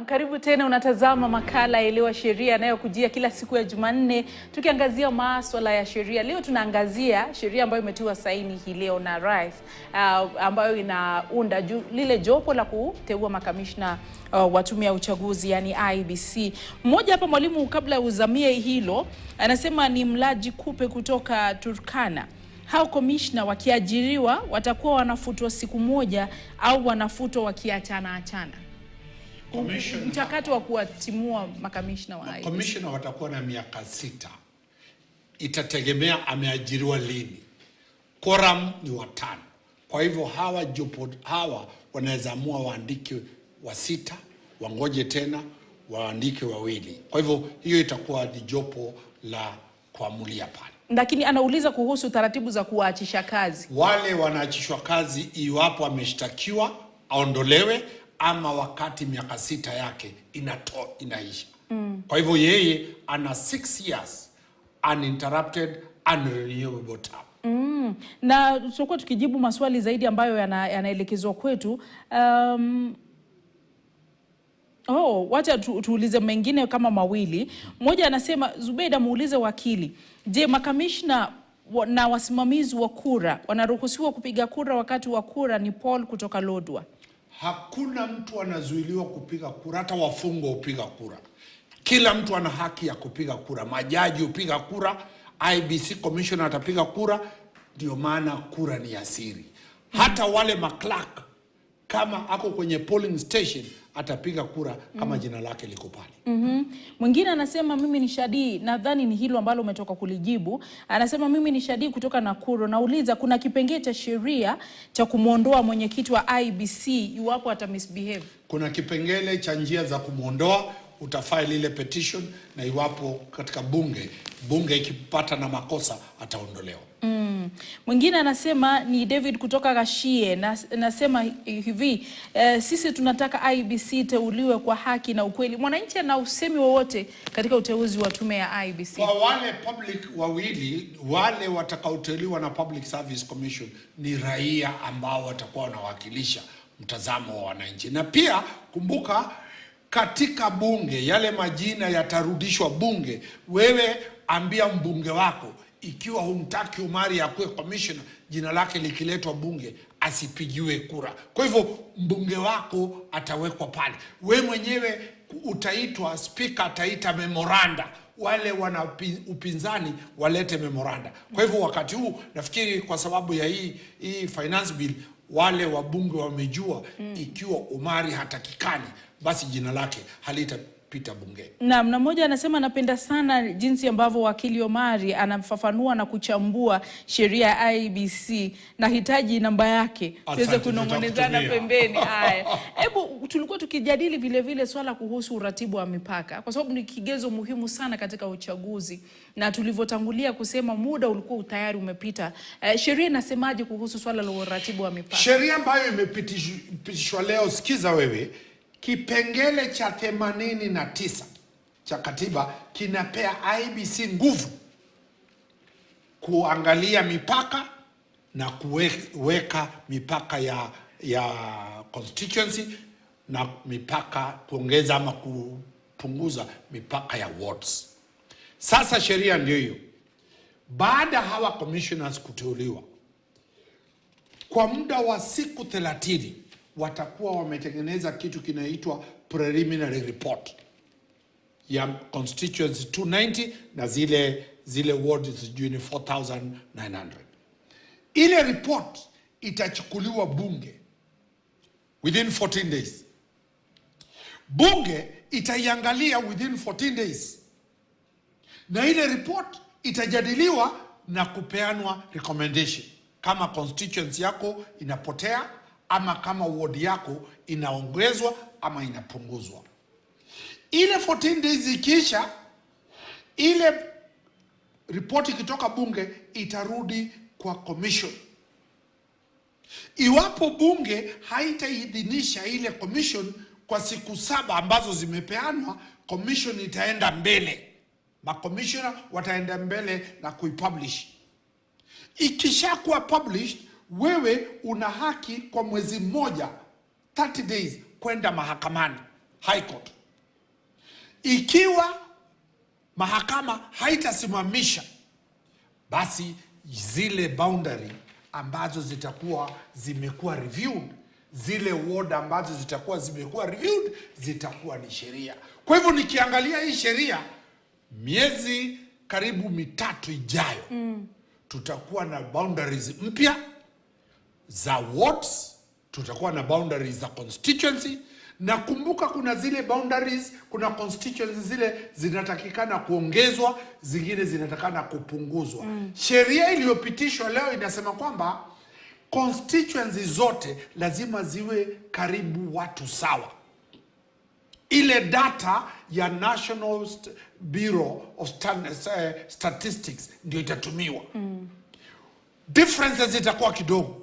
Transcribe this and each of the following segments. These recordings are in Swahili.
Naam, karibu tena, unatazama makala Elewa Sheria yanayokujia kila siku ya Jumanne tukiangazia masuala ya sheria. Leo tunaangazia sheria ambayo imetiwa saini hii leo na Rais ambayo inaunda lile jopo la kuteua makamishna wa tume ya uchaguzi yani IEBC. Mmoja hapa mwalimu, kabla uzamie hilo, anasema ni Mlaji Kupe kutoka Turkana. Hao komishna wakiajiriwa watakuwa wanafutwa siku moja au wanafutwa wakiachana. Mchakato wa kuwatimua makamishna wa IEBC. Komishna watakuwa na miaka 6. Itategemea ameajiriwa lini. Quorum ni 5. Kwa hivyo hawa wanaweza amua waandike wa 6, wangoje tena waandike 2. Kwa hivyo hiyo itakuwa ni jopo la kuamulia pale. Lakini anauliza kuhusu taratibu za kuwaachisha kazi. Wale wanaachishwa kazi iwapo ameshtakiwa aondolewe, ama wakati miaka 6 yake inaisha. Kwa hivyo yeye ana 6 years uninterrupted unrenewable term. Na tutakuwa tukijibu maswali zaidi ambayo yanaelekezwa kwetu. Wacha tuulize mengine kama mawili. Mmoja anasema, Zubeida muulize wakili, je, makamishna na wasimamizi wa kura wanaruhusiwa kupiga kura wakati wa kura? Ni Paul kutoka Lodwar. Hakuna mtu anazuiliwa kupiga kura, hata wafungwa upiga kura. Kila mtu ana haki ya kupiga kura. Majaji upiga kura, IEBC commissioner atapiga kura, ndio maana kura ni ya siri. Hata wale maclerk kama ako kwenye polling station atapiga kura kama jina lake liko pale. Mwingine anasema, mimi ni Shadi, nadhani ni hilo ambalo umetoka kulijibu. Anasema, mimi ni Shadi kutoka Nakuru. Nauliza, kuna kipengele cha sheria cha kumuondoa mwenyekiti wa IEBC iwapo ata misbehave? Kuna kipengele cha njia za kumuondoa. Utafile ile petition, na iwapo katika bunge ikipata na makosa ataondolewa. Mwingine anasema, ni David kutoka Gashie, nasema hivi, sisi tunataka IEBC teuliwe kwa haki na ukweli. Mwananchi ana usemi wowote katika uteuzi wa tume ya IEBC? Kwa wale public wawili, wale watakaoteuliwa na Public Service Commission ni raia ambao watakuwa wanawakilisha mtazamo wa wananchi. Na pia kumbuka, katika bunge yale majina yatarudishwa bunge. Wewe ambia mbunge wako, ikiwa humtaki Omari akuwe commissioner, jina lake likiletwa bunge asipigiwe kura. Kwa hivyo mbunge wako atawekwa pale. We mwenyewe utaitwa, speaker ataita memoranda, wale wana upinzani walete memoranda. Kwa hivyo wakati huu nafikiri kwa sababu ya hii finance bill, wale wabunge wamejua ikiwa Omari hatakikani, basi jina lake halitapita bunge. Na mmoja anasema, napenda sana jinsi ambavyo wakili Omari anafafanua na kuchambua sheria ya IEBC. Nahitaji namba yake tuweze kunongonezana pembeni. Haya, hebu tulikuwa tukijadili vile swala kuhusu uratibu wa mipaka, kwa sababu ni kigezo muhimu sana katika uchaguzi, na tulivyotangulia kusema muda ulikuwa tayari umepita. Sheria inasemaje kuhusu swala la uratibu wa mipaka? Sheria ambayo imepitishwa leo, sikiza wewe, kipengele cha 89 cha katiba kinapea IEBC nguvu kuangalia mipaka na kuweka mipaka ya constituency na mipaka, kuongeza ama kupunguza mipaka ya wards. Sasa sheria ndio hiyo. Baada hawa commissioners kuteuliwa, kwa muda wa siku 30 watakuwa wametengeneza kitu kinaitwa preliminary report ya constituency 290 na zile wards sijui ni 4900. Ile report itachukuliwa bunge within 14 days. Bunge itaiangalia within 14 days, na ile report itajadiliwa na kupeanwa recommendation kama constituency yako inapotea, ama kama ward yako inaongezwa ama inapunguzwa. Ile 14 days ikiisha, ile report ikitoka bunge itarudi kwa commission. Iwapo bunge haitaidhinisha ile commission kwa siku 7 ambazo zimepeanwa, commission itaenda mbele. Makomishona wataenda mbele na kuipublish. Ikishakuwa published, wewe una haki kwa mwezi mmoja, 30 days, kwenda mahakamani, High Court. Ikiwa mahakama haitasimamisha, basi zile boundary ambazo zitakuwa zimekuwa reviewed, zile ward ambazo zitakuwa zimekuwa reviewed, zitakuwa ni sheria. Kwa hivyo nikiangalia hii sheria, miezi karibu 3 ijayo, tutakuwa na boundaries mpya za wards, tutakuwa na boundaries za constituency. Na kumbuka, kuna zile boundaries, kuna constituency zile zinatakikana kuongezwa, zingine zinatakana kupunguzwa. Sheria iliyopitishwa leo inasema kwamba constituency zote lazima ziwe karibu watu sawa. Ile data ya National Bureau of Statistics ndio itatumiwa. Differences zitakuwa kidogo.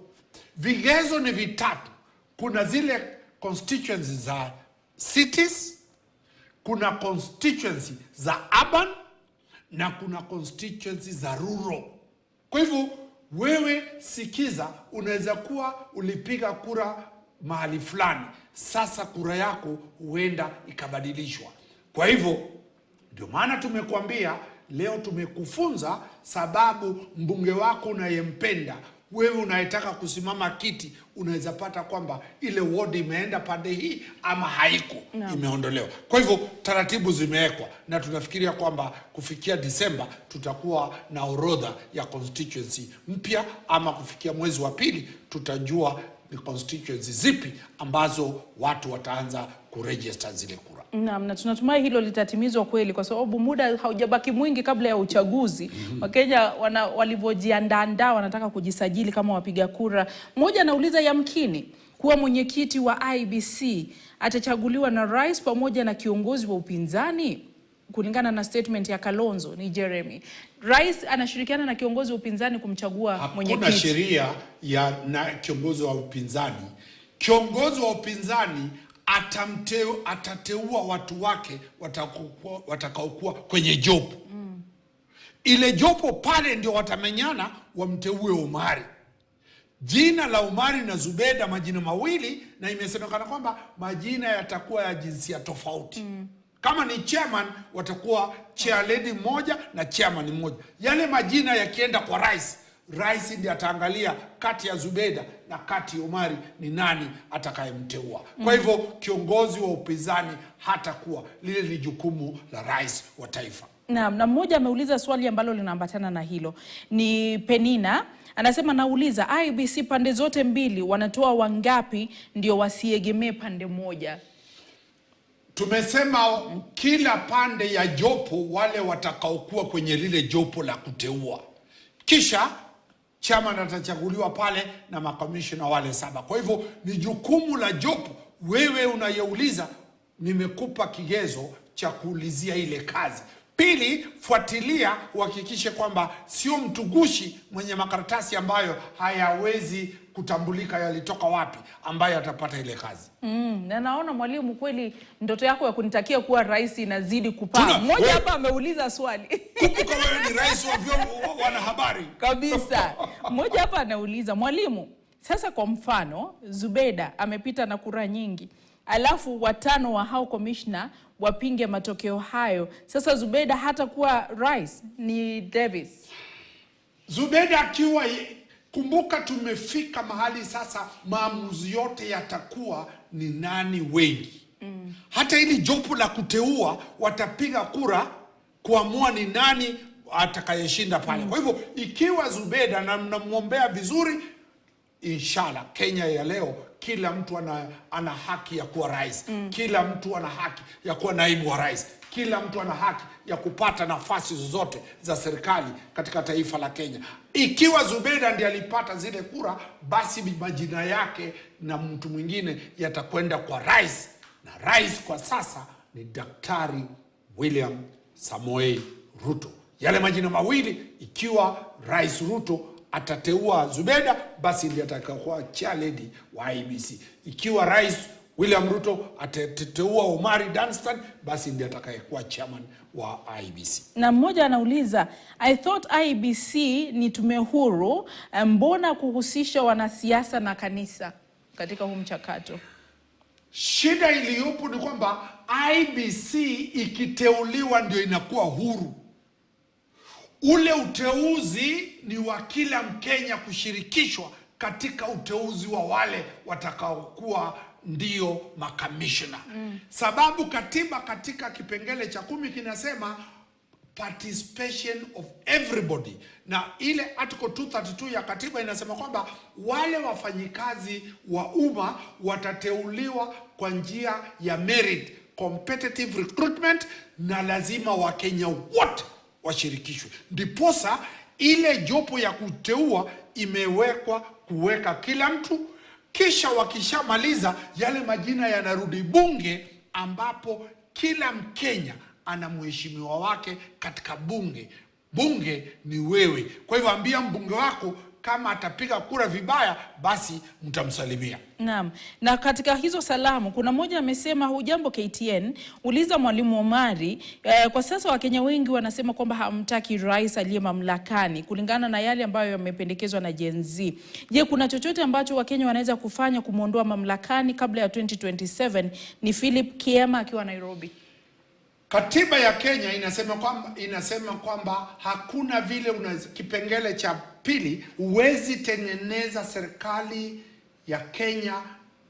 Vigezo ni vitatu. Kuna zile constituency za cities, kuna constituency za urban, na kuna constituency za rural. Kwa hivyo wewe sikiza, unaweza kuwa ulipiga kura mahali fulani, sasa kura yako huenda ikabadilishwa. Kwa hivyo ndio maana tumekuambia leo, tumekufunza sababu mbunge wako unayempenda, wewe unayetaka kusimama kiti, unaweza pata kwamba ile ward imeenda pande hii ama haiko, imeondolewa. Kwa hivyo taratibu zimewekwa, na tunafikiria kwamba kufikia Disemba tutakuwa na orodha ya constituency mpya, ama kufikia mwezi wa pili tutajua ni constituency zipi ambazo watu wataanza kuregister zile kura. Naam, na tunatumai hilo litatimizwa kweli, kwa sababu muda haujabaki mwingi kabla ya uchaguzi. Wakenya walivyojiandaa wanataka kujisajili kama wapiga kura. Mmoja anauliza, yamkini kuwa mwenyekiti wa IEBC atachaguliwa na rais pamoja na kiongozi wa upinzani? Kulingana na statement ya Kalonzo ni Jeremy, rais anashirikiana na kiongozi wa upinzani kumchagua mwenyekiti. Hakuna sheria ya na kiongozi wa upinzani. Kiongozi wa upinzani atateua watu wake watakaokuwa kwenye jopo. Ile jopo pale ndio watamenyana wamteue Omari. Jina la Omari na Zubeda majina mawili, na imesemekana kwamba majina yatakuwa ya jinsia tofauti. Kama ni chairman watakuwa chair lady mmoja na chairman mmoja. Yale majina yakienda kwa rais, rais ndiye ataangalia kati ya Zubeda na kati ya Omari ni nani atakayemteua. Kwa hivyo kiongozi wa upinzani hatakuwa, lile ni jukumu la rais wa taifa. Naam, na mmoja ameuliza swali ambalo linaambatana na hilo. Ni Penina, anasema nauliza, IEBC pande zote mbili wanatoa wangapi ndio wasiegemee pande moja? Tumesema kila pande ya jopo, wale watakaokuwa kwenye lile jopo la kuteua, kisha chairman atachaguliwa pale na makomishona wale 7. Kwa hivyo ni jukumu la jopo. Wewe unayeuliza, nimekupa kigezo cha kuulizia ile kazi. Pili, fuatilia uhakikishe kwamba sio mtugushi mwenye makaratasi ambayo hayawezi kutambulika yalitoka wapi ambaye atapata ile kazi. Na naona mwalimu, kweli ndoto yako ya kunitakia kuwa rais inazidi kupaa. Mmoja hapa ameuliza swali. Kumbuka wewe ni rais wa vyombo wanahabari. Kabisa. Mmoja hapa anauliza, mwalimu, sasa kwa mfano Zubeda amepita na kura nyingi, alafu 5 wa hao commissioner wapinge matokeo hayo, sasa Zubeda hata kuwa rais? Ni Davis. Zubeda akiwa, kumbuka tumefika mahali sasa maamuzi yote yatakuwa ni nani wengi. Hata ili jopo la kuteua watapiga kura kuamua ni nani atakayeshinda pale. Kwa hivyo ikiwa Zubeda, na mnamuombea vizuri, inshallah Kenya ya leo kila mtu ana haki ya kuwa rais. Kila mtu ana haki ya kuwa naibu wa rais. Kila mtu ana haki ya kupata nafasi zozote za serikali katika taifa la Kenya. Ikiwa Zubeda ndiye alipata zile kura, basi majina yake na mtu mwingine yatakwenda kwa rais, na rais kwa sasa ni Daktari William Samoei Ruto. Yale majina mawili, ikiwa Rais Ruto atateua Zubeda, basi ndiye atakayokuwa chair lady wa IEBC. Ikiwa Rais William Ruto atateua Omari Danstan, basi ndiye atakayekuwa chairman wa IEBC. Na mmoja anauliza, I thought IEBC ni tume huru, mbona kuhusisha wanasiasa na kanisa katika huu mchakato? Shida iliyopo ni kwamba IEBC ikiteuliwa ndio inakuwa huru. Ule uteuzi ni wa kila Mkenya kushirikishwa katika uteuzi wa wale watakaokuwa ndio makamishna. Sababu katiba katika kipengele cha 10 kinasema participation of everybody, na ile article 232 ya katiba inasema kwamba wale wafanyikazi wa umma watateuliwa kwa njia ya merit, competitive recruitment, na lazima Wakenya wote washirikishwe. Ndiposa ile jopo ya kuteua imewekwa kuweka kila mtu, kisha wakishamaliza yale majina yanarudi bunge, ambapo kila Mkenya ana mheshimiwa wake katika bunge. Bunge ni wewe. Kwa hivyo ambia mbunge wako kama atapiga kura vibaya, basi mtamsalimia. Naam. Na katika hizo salamu kuna mmoja amesema, hujambo KTN, uliza Mwalimu Omari, kwa sasa Wakenya wengi wanasema kwamba hamtaki rais aliye mamlakani kulingana na yale ambayo yamependekezwa na Gen Z. Je, kuna chochote ambacho Wakenya wanaweza kufanya kumuondoa mamlakani kabla ya 2027? Ni Philip Kiema akiwa Nairobi. Katiba ya Kenya inasema kwamba hakuna vile kipengele cha 2, huwezi tengeneza serikali ya Kenya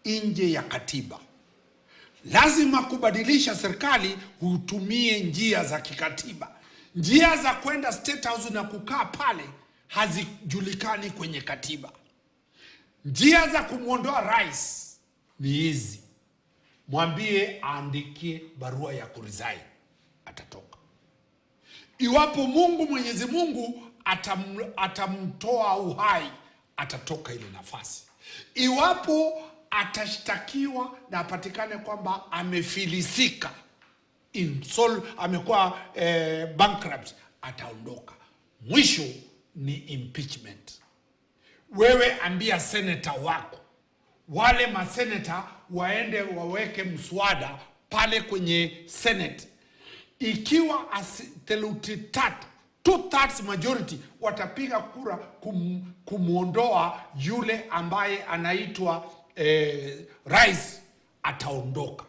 nje ya katiba. Lazima kubadilisha serikali hutumie njia za kikatiba. Njia za kwenda State House na kukaa pale hazijulikani kwenye katiba. Njia za kumuondoa rais ni hizi. Mwambie aandikie barua ya kuresign, atatoka. Iwapo Mwenyezi Mungu atamtoa uhai, atatoka ile nafasi. Iwapo atashtakiwa na apatikane kwamba amefilisika, amekuwa bankrupt, ataondoka. Mwisho ni impeachment. Wewe ambia senator wako, wale maseneta waende waweke mswada pale kwenye Senate. Ikiwa theluthi 2/3 majority watapiga kura kumuondoa yule ambaye anaitwa rais, ataondoka.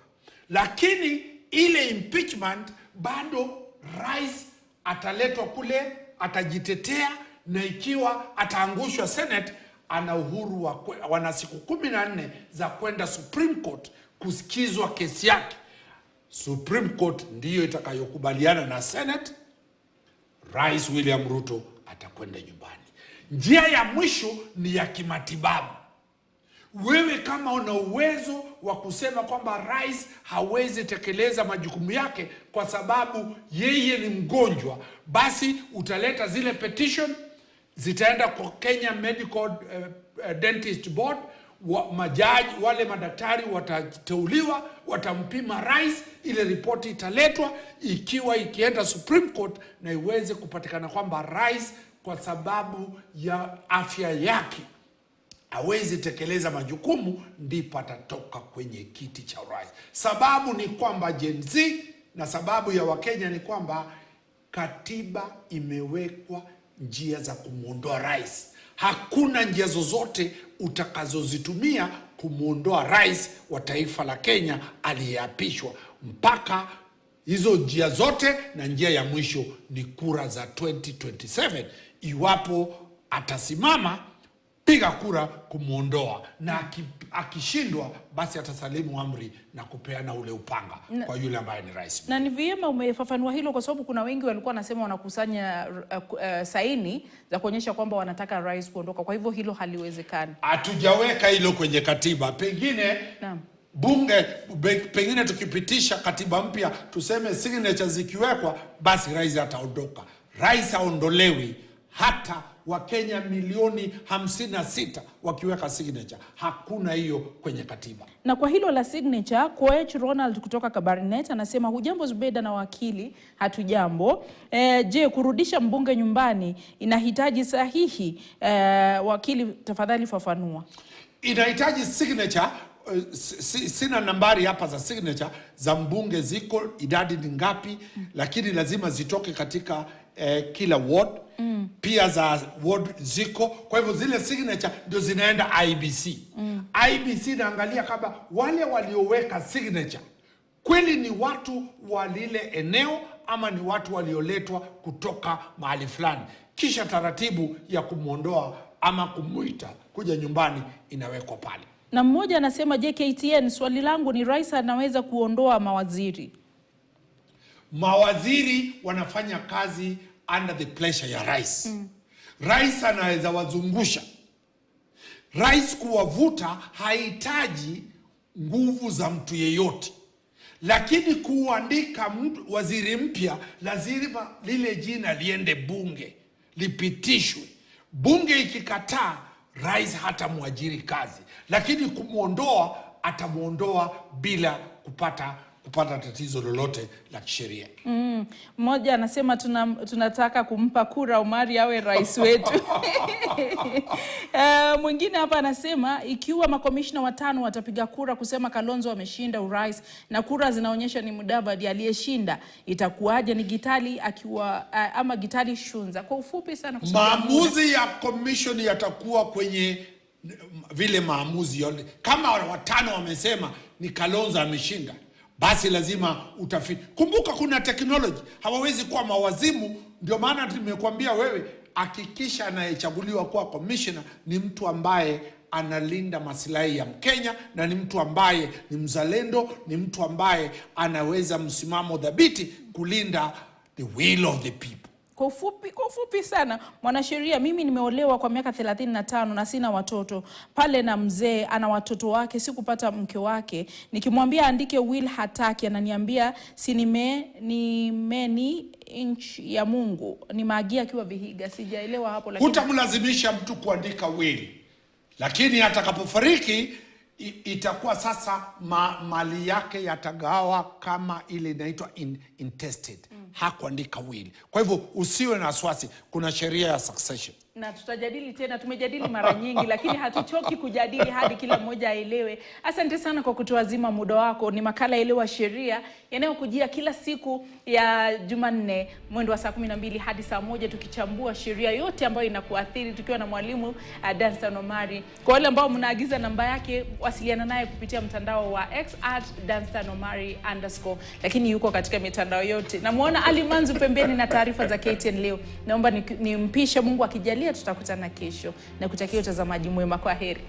Lakini ile impeachment bado rais ataletwa kule, atajitetea, na ikiwa ataangushwa Senate, ana uhuru wana siku 14 za kwenda Supreme Court kusikizwa kesi yake. Supreme Court ndiyo itakayokubaliana na Senate, Rais William Ruto atakwenda nyumbani. Njia ya mwisho ni ya kimatibabu. Wewe kama una uwezo wa kusema kwamba rais hawezi tekeleza majukumu yake kwa sababu yeye ni mgonjwa, basi utaleta zile petition, zitaenda kwa Kenya Medical Dentist Board, majaji wale madaktari watateuliwa, watampima rais, ile ripoti italetwa. Ikienda Supreme Court na iweze kupatikana kwamba rais kwa sababu ya afya yake hawezi tekeleza majukumu, ndipo atatoka kwenye kiti cha rais. Sababu ni kwamba Gen Z na sababu ya Wakenya ni kwamba katiba imewekwa njia za kumuondoa rais. Hakuna njia zozote utakazozitumia kumuondoa rais wa taifa la Kenya aliyeapishwa, mpaka hizo njia zote, na njia ya mwisho ni kura za 2027. Iwapo atasimama, piga kura kumuondoa, na akishindwa, basi atasalimu amri na kupeana ule upanga kwa yule ambaye ni rais. Na ni vyema umefafanua hilo, kwa sababu kuna wengi walikuwa wanasema wanakusanya saini za kuonyesha kwamba wanataka rais kuondoka. Kwa hivyo hilo haliwezekani. Hatujaweka hilo kwenye katiba. Pengine bunge, pengine tukipitisha katiba mpya, tuseme signature zikiwekwa, basi rais ataondoka. Rais haondolewi hata Wakenya milioni 56 wakiweka signature. Hakuna hiyo kwenye katiba. Na kwa hilo la signature, Koech Ronald kutoka Kabarnet anasema, hujambo Zubeda na wakili? Hatujambo. Je, kurudisha mbunge nyumbani inahitaji sahihi? Wakili, tafadhali fafanua. Inahitaji signature. Sina nambari hapa za signature za mbunge, ziko idadi ni ngapi, lakini lazima zitoke katika kila ward. Pia pia za ward ziko. Kwa hivyo zile signature ndio zinaenda IBC. IBC naangalia kama wale walioweka signature kweli ni watu wa lile eneo ama ni watu walioletwa kutoka mahali fulani. Kisha taratibu ya kumuondoa ama kumuita kuja nyumbani inawekwa pale. Na mmoja anasema, JKTN, swali langu ni rais anaweza kuondoa mawaziri? Mawaziri wanafanya kazi under the pressure ya rais. Rais anaweza wazungusha. Rais kuwavuta hahitaji nguvu za mtu yeyote. Lakini kuandika waziri mpya lazima lile jina liende bunge, lipitishwe. Bunge ikikataa, rais hata muajiri kazi. Lakini kumuondoa, atamuondoa bila kupata tatizo lolote la kisheria. Mmoja anasema tunataka kumpa kura Omari awe rais wetu. Mwingine hapa anasema ikiwa makomishna 5 watapiga kura kusema Kalonzo ameshinda urais na kura zinaonyesha ni Mudavadi aliyeshinda, itakuwaje? Ni Gitali akiwa ama Gitali Shunza? Kwa ufupi sana, maamuzi ya commission yatakuwa kwenye vile maamuzi yote. Kama 5 wamesema ni Kalonzo ameshinda, basi lazima utafiti. Kumbuka kuna technology, hawawezi kuwa mawazimu. Ndio maana tumekuambia wewe, hakikisha anayechaguliwa kuwa commissioner ni mtu ambaye analinda maslahi ya Mkenya, na ni mtu ambaye ni mzalendo, ni mtu ambaye anaweza msimamo dhabiti kulinda the will of the people. Kwa ufupi sana, mwanasheria, mimi nimeolewa kwa miaka 35 na sina watoto. Pale na mzee ana watoto wake, sikupata mke wake. Nikimwambia andike will hataki, ananiambia si nimeni inchi ya Mungu. Ni maagia akiwa Vihiga. Sijaelewa hapo, lakini hutamlazimisha mtu kuandika will. Lakini atakapofariki itakuwa sasa mali yake yatagawa kama ile inaitwa intestate. Hakuandika will. Kwa hivyo usiwe na wasiwasi, kuna sheria ya succession. Na tutajadili tena, tumejadili mara nyingi lakini hatuchoki kujadili hadi kila mmoja aelewe. Asante sana kwa kutuazima muda wako. Ni makala Elewa Sheria yanayokujia kila siku ya Jumanne mwendo wa saa 12 hadi saa 1, tukichambua sheria yote ambayo inakuathiri, tukiwa na mwalimu Danstan Omari. Kwa wale ambao mnaagiza namba yake, wasiliana naye kupitia mtandao wa X @DanstanOmari_, lakini yuko katika mitandao yote. Namuona Ali Manzu pembeni na taarifa za KTN leo. Naomba nimpishe, Mungu akijalia tutakutana kesho, na kutakia utazamaji mwema. Kwa heri.